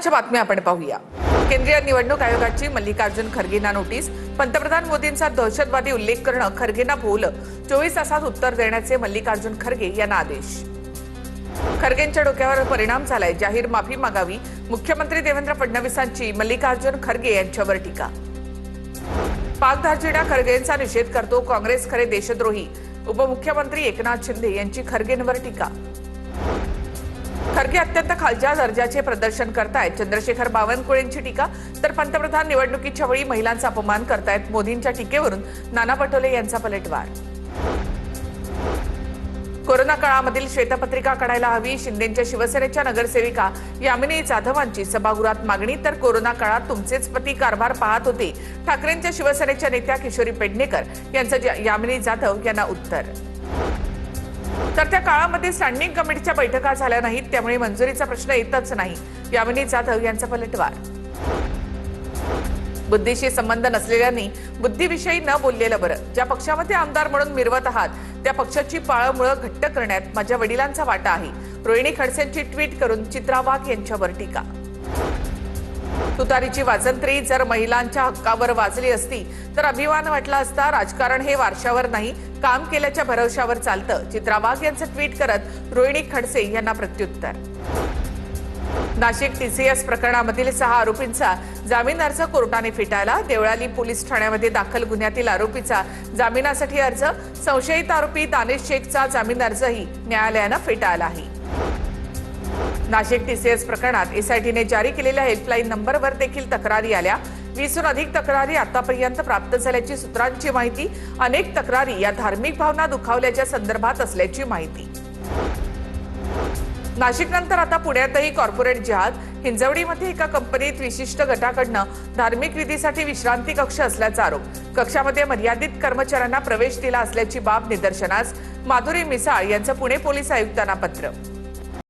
महत्त्वाच्या बातम्या आपण पाहूया। केंद्रीय निवडणूक आयोगाची मल्लिकार्जुन खरगेंना नोटीस। पंतप्रधान मोदींचा दहशतवादी उल्लेख करणं खरगेंना भोवलं। 24 तासात उत्तर देण्याचे मल्लिकार्जुन खरगे यांना आदेश। खरगेंच्या डोक्यावर परिणाम झालाय, जाहीर माफी मागावी। मुख्यमंत्री देवेंद्र फडणवीसांची मल्लिकार्जुन खरगे यांच्यावर टीका। पाकधार्जिण्या खरगेंचा निषेध करतो काँग्रेस, खरे देशद्रोही। उपमुख्यमंत्री एकनाथ शिंदे यांची खरगेंवर टीका। खरगे अत्यंत खालच्या दर्जाचे प्रदर्शन करतायत, चंद्रशेखर बावनकुळेंची टीका। तर पंतप्रधान निवडणुकीच्या वेळी महिलांचा अपमान करतायत, मोदींच्या टीकेवरून नाना पटोले यांचा पलटवार। कोरोना काळामधील श्वेतपत्रिका काढायला हवी, शिंदेच्या शिवसेनेच्या नगरसेविका यामिनी जाधवांची सभागृहात मागणी। तर कोरोना काळात तुमचेच पती कारभार पाहत होते, ठाकरेंच्या शिवसेनेच्या नेत्या किशोरी पेडणेकर यांचं यामिनी जाधव यांना उत्तर। तर त्या काळामध्ये स्टँडिंग कमिटीच्या बैठका झाल्या नाहीत, त्यामुळे मंजुरीचा प्रश्न येतच नाही, यामिनी जाधव यांचा पलटवार। बुद्धीशी संबंध नसलेल्यांनी बुद्धीविषयी न बोललेलं बरं। ज्या पक्षामध्ये आमदार म्हणून मिरवत आहात त्या पक्षाची पाळंमुळं घट्ट करण्यात माझ्या वडिलांचा वाटा आहे। रोहिणी खडसेंची ट्विट करून चित्रा वाघ यांच्यावर टीका। तुतारीची वाजंत्री जर महिलांच्या हक्कावर वाजली असती तर अभिमान वाटला असता। राजकारण हे वारशावर नाही, काम केल्याच्या भरवशावर चालतं। चित्रा वाघ यांचं ट्विट करत रोहिणी खडसे यांना प्रत्युत्तर। नाशिक टीसीएस प्रकरणामधील 6 आरोपींचा जामीन अर्ज कोर्टाने फेटाळला। देवळाली पोलीस ठाण्यामध्ये दाखल गुन्ह्यातील आरोपीचा जामिनासाठी अर्ज। संशयित आरोपी दानिश शेखचा जामीन अर्जही न्यायालयानं फेटाळला आहे। नाशिक टीसीएस प्रकरणात एसआयटीने जारी केलेल्या हेल्पलाईन नंबरवर देखील तक्रारी आल्या। 20हून अधिक तक्रारी आतापर्यंत प्राप्त झाल्याची सूत्रांची माहिती। अनेक तक्रारी या धार्मिक भावना दुखावल्याच्या संदर्भात असल्याची माहिती। नाशिकनंतर आता पुण्यातही कॉर्पोरेट जिहाद। हिंजवडीमध्ये एका कंपनीत विशिष्ट गटाकडनं धार्मिक विधीसाठी विश्रांती कक्ष असल्याचा आरोप। कक्षामध्ये मर्यादित कर्मचाऱ्यांना प्रवेश दिला असल्याची बाब निदर्शनास। माधुरी मिसाळ यांचं पुणे पोलीस आयुक्तांना पत्र।